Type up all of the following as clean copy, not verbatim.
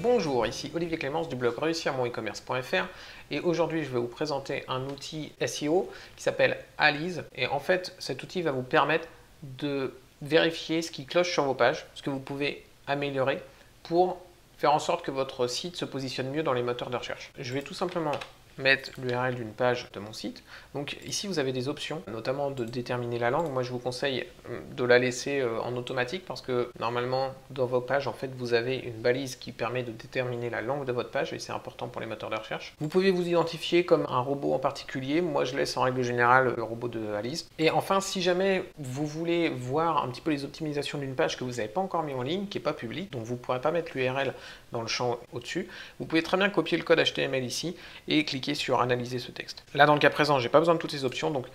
Bonjour, ici Olivier Clémence du blog réussirmoneCommerce.fr et aujourd'hui je vais vous présenter un outil SEO qui s'appelle Alize et en fait cet outil va vous permettre de vérifier ce qui cloche sur vos pages, ce que vous pouvez améliorer pour faire en sorte que votre site se positionne mieux dans les moteurs de recherche. Je vais tout simplement mettre l'URL d'une page de mon site. Donc ici vous avez des options, notamment de déterminer la langue. Moi je vous conseille de la laisser en automatique parce que normalement dans vos pages en fait vous avez une balise qui permet de déterminer la langue de votre page et c'est important pour les moteurs de recherche. Vous pouvez vous identifier comme un robot en particulier. Moi je laisse en règle générale le robot de Alize. Et enfin si jamais vous voulez voir un petit peu les optimisations d'une page que vous n'avez pas encore mis en ligne, qui n'est pas publique, donc vous ne pourrez pas mettre l'URL dans le champ au-dessus, vous pouvez très bien copier le code HTML ici et cliquer sur analyser ce texte. Là dans le cas présent j'ai pas besoin de toutes ces options donc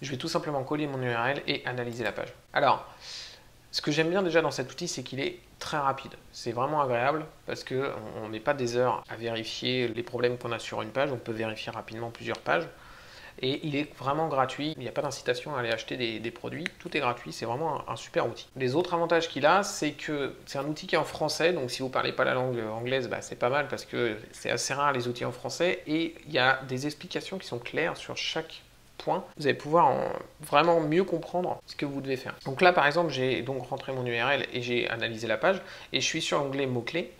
je vais tout simplement coller mon URL et analyser la page. Alors ce que j'aime bien déjà dans cet outil c'est qu'il est très rapide, c'est vraiment agréable parce qu'on n'est pas des heures à vérifier les problèmes qu'on a sur une page, on peut vérifier rapidement plusieurs pages. Et il est vraiment gratuit, il n'y a pas d'incitation à aller acheter des produits, tout est gratuit, c'est vraiment un super outil. Les autres avantages qu'il a, c'est que c'est un outil qui est en français, donc si vous ne parlez pas la langue anglaise, c'est pas mal parce que c'est assez rare les outils en français, et il y a des explications qui sont claires sur chaque point. Vous allez pouvoir vraiment mieux comprendre ce que vous devez faire. Donc là par exemple, j'ai donc rentré mon URL et j'ai analysé la page, et je suis sur l'onglet mots-clés,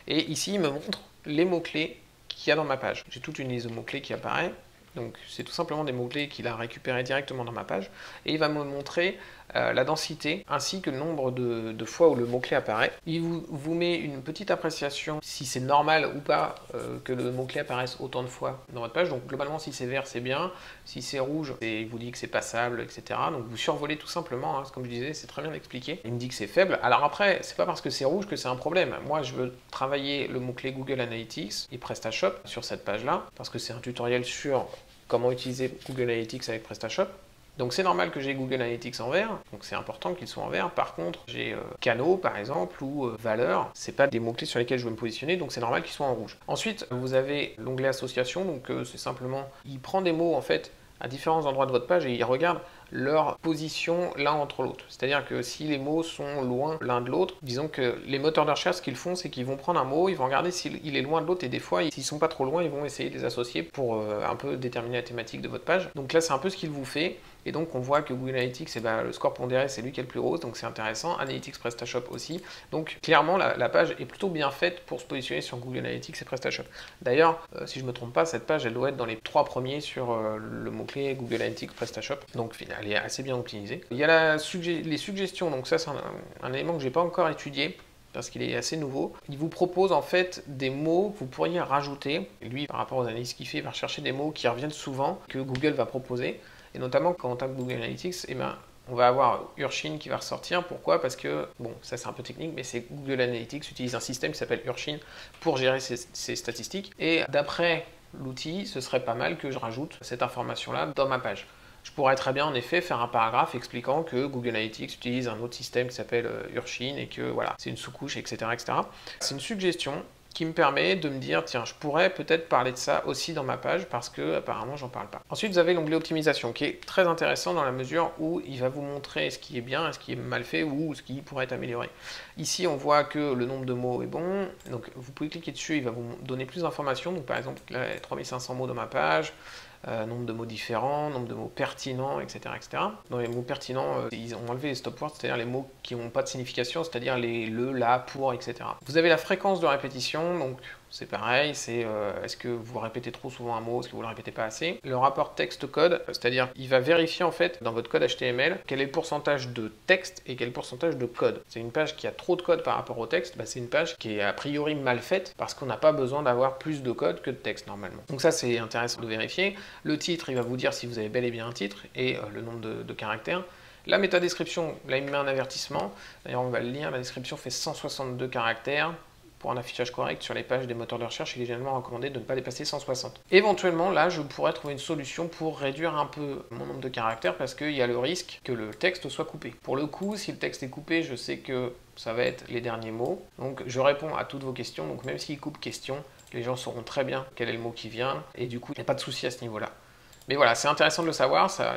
et ici il me montre les mots-clés qu'il y a dans ma page. J'ai toute une liste de mots-clés qui apparaît. Donc c'est tout simplement des mots-clés qu'il a récupérés directement dans ma page et il va me montrer la densité ainsi que le nombre de fois où le mot-clé apparaît. Il vous met une petite appréciation si c'est normal ou pas que le mot-clé apparaisse autant de fois dans votre page. Donc globalement si c'est vert c'est bien, si c'est rouge il vous dit que c'est passable, etc. Donc vous survolez tout simplement, comme je disais, c'est très bien expliqué. Il me dit que c'est faible. Alors après c'est pas parce que c'est rouge que c'est un problème. Moi je veux travailler le mot-clé Google Analytics et PrestaShop sur cette page là parce que c'est un tutoriel sur comment utiliser Google Analytics avec PrestaShop. Donc c'est normal que j'ai Google Analytics en vert, donc c'est important qu'il soit en vert. Par contre, j'ai canaux par exemple ou valeurs, c'est pas des mots-clés sur lesquels je veux me positionner, donc c'est normal qu'ils soient en rouge. Ensuite, vous avez l'onglet association, donc c'est simplement, il prend des mots en fait à différents endroits de votre page et il regarde leur position l'un entre l'autre. C'est-à-dire que si les mots sont loin l'un de l'autre, disons que les moteurs de recherche, ce qu'ils font, c'est qu'ils vont prendre un mot, ils vont regarder s'il est loin de l'autre et des fois, s'ils sont pas trop loin, ils vont essayer de les associer pour un peu déterminer la thématique de votre page. Donc là, c'est un peu ce qu'il vous fait. Et donc on voit que Google Analytics, le score pondéré, c'est lui qui est le plus rose, donc c'est intéressant. Analytics PrestaShop aussi. Donc clairement, la page est plutôt bien faite pour se positionner sur Google Analytics et PrestaShop. D'ailleurs, si je ne me trompe pas, cette page, elle doit être dans les 3 premiers sur le mot-clé Google Analytics PrestaShop. Donc elle est assez bien optimisée. Il y a les suggestions, donc ça c'est un élément que je n'ai pas encore étudié parce qu'il est assez nouveau. Il vous propose en fait des mots que vous pourriez rajouter. Et lui, par rapport aux analyses qu'il fait, il va rechercher des mots qui reviennent souvent, que Google va proposer. Et notamment quand on tape Google Analytics, on va avoir Urshin qui va ressortir. Pourquoi? Parce que, bon, ça c'est un peu technique, mais c'est Google Analytics utilise un système qui s'appelle Urshin pour gérer ses statistiques. Et d'après l'outil, ce serait pas mal que je rajoute cette information-là dans ma page. Je pourrais très bien en effet faire un paragraphe expliquant que Google Analytics utilise un autre système qui s'appelle Urshin et que voilà, c'est une sous-couche, etc., etc. C'est une suggestion qui me permet de me dire, tiens, je pourrais peut-être parler de ça aussi dans ma page parce que apparemment j'en parle pas. Ensuite, vous avez l'onglet optimisation qui est très intéressant dans la mesure où il va vous montrer ce qui est bien, ce qui est mal fait ou ce qui pourrait être amélioré. Ici, on voit que le nombre de mots est bon, donc vous pouvez cliquer dessus, il va vous donner plus d'informations. Donc par exemple, là, 3500 mots dans ma page. Nombre de mots différents, nombre de mots pertinents, etc. etc. Dans les mots pertinents, ils ont enlevé les stop words, c'est-à-dire les mots qui n'ont pas de signification, c'est-à-dire les le, la, pour, etc. Vous avez la fréquence de répétition, donc c'est pareil, c'est est-ce que vous répétez trop souvent un mot, est-ce que vous ne le répétez pas assez. Le rapport texte-code, c'est-à-dire il va vérifier en fait dans votre code HTML quel est le pourcentage de texte et quel est le pourcentage de code. C'est une page qui a trop de code par rapport au texte, c'est une page qui est a priori mal faite parce qu'on n'a pas besoin d'avoir plus de code que de texte normalement. Donc ça c'est intéressant de vérifier. Le titre, il va vous dire si vous avez bel et bien un titre et le nombre de caractères. La métadescription, là il me met un avertissement, d'ailleurs on va le lire, la description fait 162 caractères. Pour un affichage correct sur les pages des moteurs de recherche, il est généralement recommandé de ne pas dépasser 160. Éventuellement, là, je pourrais trouver une solution pour réduire un peu mon nombre de caractères parce qu'il y a le risque que le texte soit coupé. Pour le coup, si le texte est coupé, je sais que ça va être les derniers mots. Donc, je réponds à toutes vos questions. Donc, même s'il coupe question, les gens sauront très bien quel est le mot qui vient. Et du coup, il n'y a pas de souci à ce niveau-là. Mais voilà, c'est intéressant de le savoir. Ça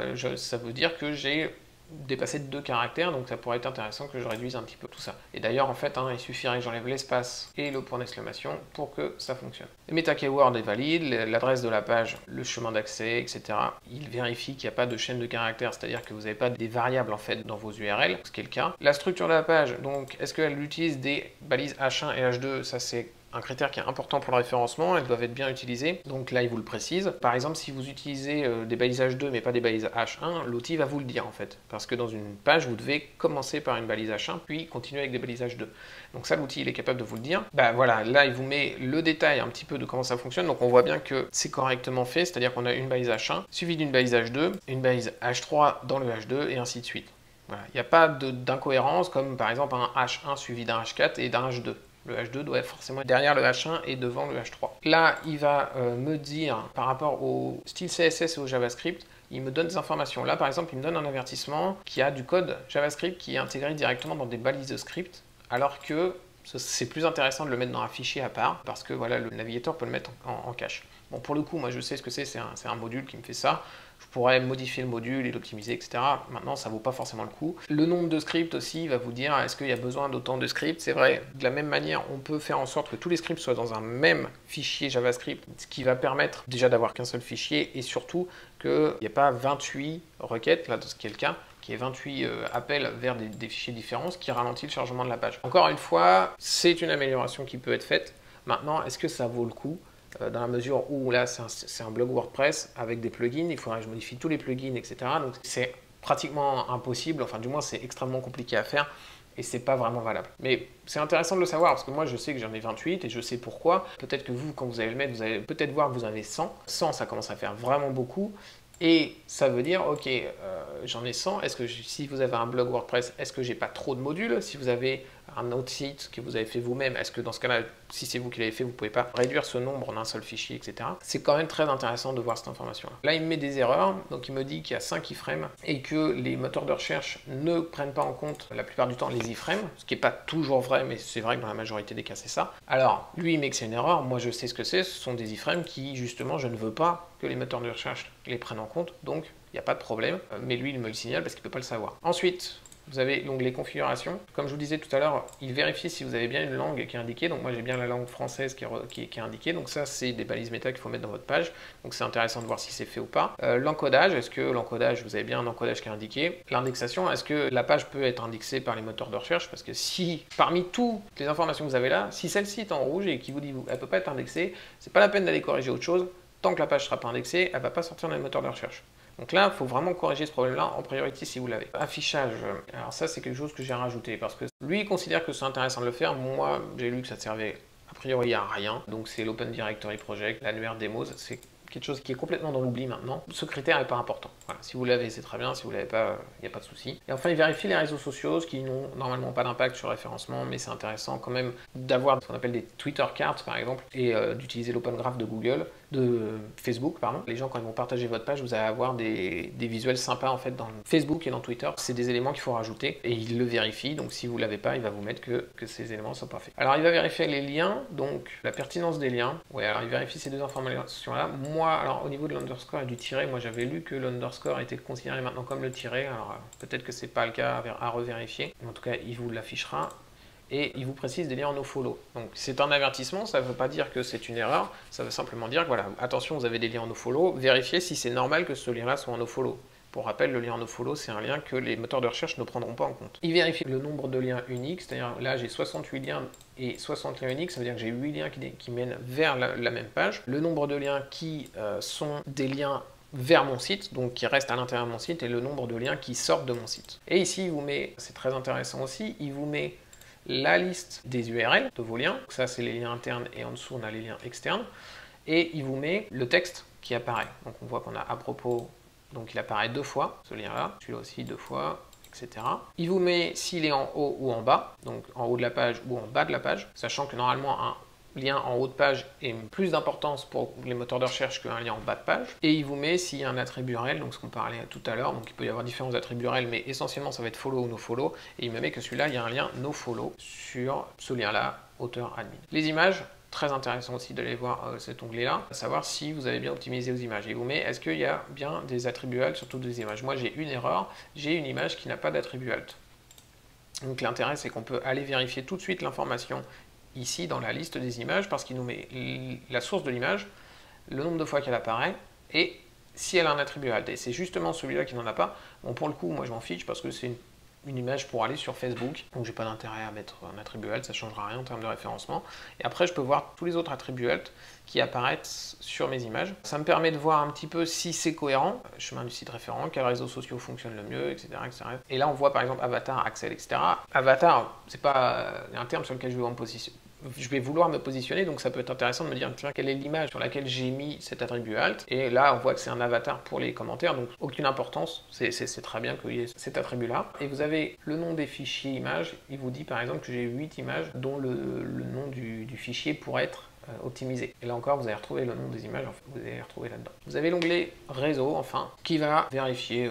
veut dire que j'ai dépasser de 2 caractères, donc ça pourrait être intéressant que je réduise un petit peu tout ça. Et d'ailleurs, en fait, il suffirait que j'enlève l'espace et le point d'exclamation pour que ça fonctionne. Le meta keyword est valide, l'adresse de la page, le chemin d'accès, etc. Il vérifie qu'il n'y a pas de chaîne de caractères, c'est-à-dire que vous n'avez pas des variables en fait dans vos URL, ce qui est le cas. La structure de la page, donc est-ce qu'elle utilise des balises H1 et H2? Ça c'est un critère qui est important pour le référencement, elles doivent être bien utilisées, donc là il vous le précise. Par exemple, si vous utilisez des balises H2 mais pas des balises H1, l'outil va vous le dire en fait, parce que dans une page, vous devez commencer par une balise H1, puis continuer avec des balises H2. Donc ça, l'outil, il est capable de vous le dire. Bah voilà, là il vous met le détail un petit peu de comment ça fonctionne, donc on voit bien que c'est correctement fait, c'est-à-dire qu'on a une balise H1, suivie d'une balise H2, une balise H3 dans le H2, et ainsi de suite. Voilà, il n'y a pas d'incohérence, comme par exemple un H1 suivi d'un H4 et d'un H2. Le H2 doit être forcément derrière le H1 et devant le H3. Là, il va me dire, par rapport au style CSS et au JavaScript, il me donne des informations. Là, par exemple, il me donne un avertissement qui a du code JavaScript qui est intégré directement dans des balises de script, alors que c'est plus intéressant de le mettre dans un fichier à part, parce que voilà, le navigateur peut le mettre en cache. Bon, pour le coup, moi je sais ce que c'est un module qui me fait ça. Je pourrais modifier le module et l'optimiser, etc. Maintenant, ça ne vaut pas forcément le coup. Le nombre de scripts aussi va vous dire, est-ce qu'il y a besoin d'autant de scripts? C'est vrai, de la même manière, on peut faire en sorte que tous les scripts soient dans un même fichier JavaScript, ce qui va permettre déjà d'avoir qu'un seul fichier, et surtout qu'il n'y ait pas 28 requêtes, là, ce qui est le cas, qui est 28 appels vers des fichiers différents, ce qui ralentit le chargement de la page. Encore une fois, c'est une amélioration qui peut être faite. Maintenant, est-ce que ça vaut le coup? Dans la mesure où là c'est un blog WordPress avec des plugins, il faudrait que je modifie tous les plugins, etc. Donc c'est pratiquement impossible, enfin du moins c'est extrêmement compliqué à faire et c'est pas vraiment valable. Mais c'est intéressant de le savoir parce que moi je sais que j'en ai 28 et je sais pourquoi. Peut-être que vous, quand vous allez le mettre, vous allez peut-être voir que vous en avez 100. 100, ça commence à faire vraiment beaucoup. Et ça veut dire, ok, j'en ai 100, est-ce que si vous avez un blog WordPress, est-ce que j'ai pas trop de modules? Si vous avez un autre site que vous avez fait vous-même, est-ce que dans ce cas-là, si c'est vous qui l'avez fait, vous pouvez pas réduire ce nombre en un seul fichier, etc. C'est quand même très intéressant de voir cette information-là. Là, il me met des erreurs, donc il me dit qu'il y a 5 iframes et que les moteurs de recherche ne prennent pas en compte la plupart du temps les iframes, ce qui n'est pas toujours vrai, mais c'est vrai que dans la majorité des cas, c'est ça. Alors, lui, il met que c'est une erreur, moi je sais ce que c'est, ce sont des iframes qui, justement, je ne veux pas que les moteurs de recherche les prennent en compte, donc il n'y a pas de problème, mais lui il me le signale parce qu'il ne peut pas le savoir. Ensuite, vous avez l'onglet configuration. Comme je vous disais tout à l'heure, il vérifie si vous avez bien une langue qui est indiquée. Donc moi j'ai bien la langue française qui est indiquée. Donc ça c'est des balises méta qu'il faut mettre dans votre page. Donc c'est intéressant de voir si c'est fait ou pas. L'encodage, est-ce que l'encodage, vous avez bien un encodage qui est indiqué? L'indexation, est-ce que la page peut être indexée par les moteurs de recherche? Parce que si parmi toutes les informations que vous avez là, si celle-ci est en rouge et qui vous dit elle ne peut pas être indexée, c'est pas la peine d'aller corriger autre chose. Tant que la page ne sera pas indexée, elle ne va pas sortir dans les moteurs de recherche. Donc là, il faut vraiment corriger ce problème-là en priorité si vous l'avez. Affichage, alors ça c'est quelque chose que j'ai rajouté parce que lui il considère que c'est intéressant de le faire. Moi, j'ai lu que ça servait a priori à rien. Donc c'est l'Open Directory Project, l'annuaire demos, c'est quelque chose qui est complètement dans l'oubli maintenant. Ce critère n'est pas important. Voilà, si vous l'avez, c'est très bien. Si vous ne l'avez pas, il n'y a pas de souci. Et enfin, il vérifie les réseaux sociaux, ce qui n'ont normalement pas d'impact sur le référencement, mais c'est intéressant quand même d'avoir ce qu'on appelle des Twitter cards, par exemple, et d'utiliser l'Open Graph de Google, de Facebook, pardon. Les gens, quand ils vont partager votre page, vous allez avoir des visuels sympas, en fait, dans Facebook et dans Twitter. C'est des éléments qu'il faut rajouter, et il le vérifie. Donc, si vous ne l'avez pas, il va vous mettre que ces éléments ne sont pas faits. Alors, il va vérifier les liens, donc la pertinence des liens. Ouais, alors il vérifie ces deux informations-là. Moi, alors au niveau de l'underscore et du tiret, moi j'avais lu que l'underscore était considéré maintenant comme le tiret, alors peut-être que c'est pas le cas à revérifier, en tout cas il vous l'affichera, et il vous précise des liens en nofollow. Donc c'est un avertissement, ça ne veut pas dire que c'est une erreur, ça veut simplement dire que voilà, attention, vous avez des liens en nofollow, vérifiez si c'est normal que ce lien-là soit en nofollow. Pour rappel, le lien en nofollow, c'est un lien que les moteurs de recherche ne prendront pas en compte. Il vérifie le nombre de liens uniques, c'est-à-dire là j'ai 68 liens et 60 liens uniques, ça veut dire que j'ai 8 liens qui mènent vers la même page. Le nombre de liens qui sont des liens vers mon site, donc qui restent à l'intérieur de mon site, et le nombre de liens qui sortent de mon site. Et ici, il vous met, c'est très intéressant aussi, il vous met la liste des URL de vos liens. Donc ça, c'est les liens internes, et en dessous, on a les liens externes. Et il vous met le texte qui apparaît. Donc on voit qu'on a à propos. Donc il apparaît 2 fois, ce lien-là, celui-là aussi 2 fois, etc. Il vous met s'il est en haut ou en bas, donc en haut de la page ou en bas de la page, sachant que normalement un lien en haut de page est plus d'importance pour les moteurs de recherche qu'un lien en bas de page. Et il vous met s'il y a un attribut URL, donc ce qu'on parlait tout à l'heure, donc il peut y avoir différents attributs URL, mais essentiellement ça va être follow ou no follow, et il me met que celui-là, il y a un lien no follow sur ce lien-là, auteur admin. Les images, très intéressant aussi d'aller voir cet onglet-là, savoir si vous avez bien optimisé vos images. Il vous met est-ce qu'il y a bien des attributs alt sur toutes les images. Moi j'ai une erreur, j'ai une image qui n'a pas d'attribut alt. Donc l'intérêt c'est qu'on peut aller vérifier tout de suite l'information ici dans la liste des images parce qu'il nous met la source de l'image, le nombre de fois qu'elle apparaît et si elle a un attribut alt. Et c'est justement celui-là qui n'en a pas. Bon, pour le coup, moi je m'en fiche parce que c'est une image pour aller sur Facebook, donc j'ai pas d'intérêt à mettre un attribut alt, ça ne changera rien en termes de référencement. Et après, je peux voir tous les autres attributs alt qui apparaissent sur mes images. Ça me permet de voir un petit peu si c'est cohérent, chemin du site référent, quels réseaux sociaux fonctionnent le mieux, etc., etc. Et là, on voit par exemple avatar, Axel, etc. Avatar, c'est pas un terme sur lequel je vais vouloir me positionner, donc ça peut être intéressant de me dire tiens, quelle est l'image sur laquelle j'ai mis cet attribut alt, et là on voit que c'est un avatar pour les commentaires, donc aucune importance, c'est très bien qu'il y ait cet attribut là. Et vous avez le nom des fichiers images, il vous dit par exemple que j'ai 8 images dont le nom du fichier pourrait être optimisé. Et là encore, vous allez retrouver le nom des images, vous allez les retrouver là-dedans. Vous avez l'onglet réseau, enfin, qui va vérifier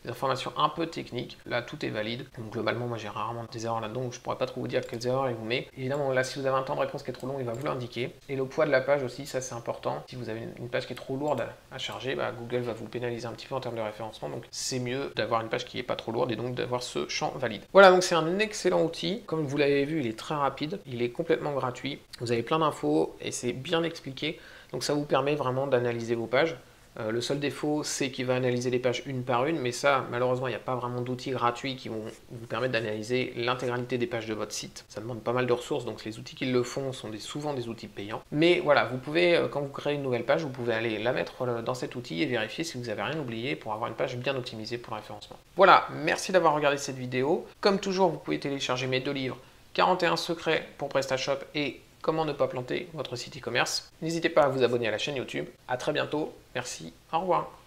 des informations un peu techniques. Là, tout est valide. Donc, globalement, moi, j'ai rarement des erreurs là-dedans, donc je pourrais pas trop vous dire quelles erreurs il vous met. Évidemment, là, si vous avez un temps de réponse qui est trop long, il va vous l'indiquer. Et le poids de la page aussi, ça, c'est important. Si vous avez une page qui est trop lourde à charger, bah, Google va vous pénaliser un petit peu en termes de référencement. Donc, c'est mieux d'avoir une page qui n'est pas trop lourde et donc d'avoir ce champ valide. Voilà, donc c'est un excellent outil. Comme vous l'avez vu, il est très rapide. Il est complètement gratuit. Vous avez plein d'infos et c'est bien expliqué. Donc, ça vous permet vraiment d'analyser vos pages. Le seul défaut, c'est qu'il va analyser les pages une par une, mais ça, malheureusement, il n'y a pas vraiment d'outils gratuits qui vont vous permettre d'analyser l'intégralité des pages de votre site. Ça demande pas mal de ressources, donc les outils qui le font sont souvent des outils payants. Mais voilà, vous pouvez, quand vous créez une nouvelle page, vous pouvez aller la mettre dans cet outil et vérifier si vous n'avez rien oublié pour avoir une page bien optimisée pour le référencement. Voilà, merci d'avoir regardé cette vidéo. Comme toujours, vous pouvez télécharger mes 2 livres, 41 secrets pour PrestaShop et Comment ne pas planter votre site e-commerce. N'hésitez pas à vous abonner à la chaîne YouTube. À très bientôt. Merci. Au revoir.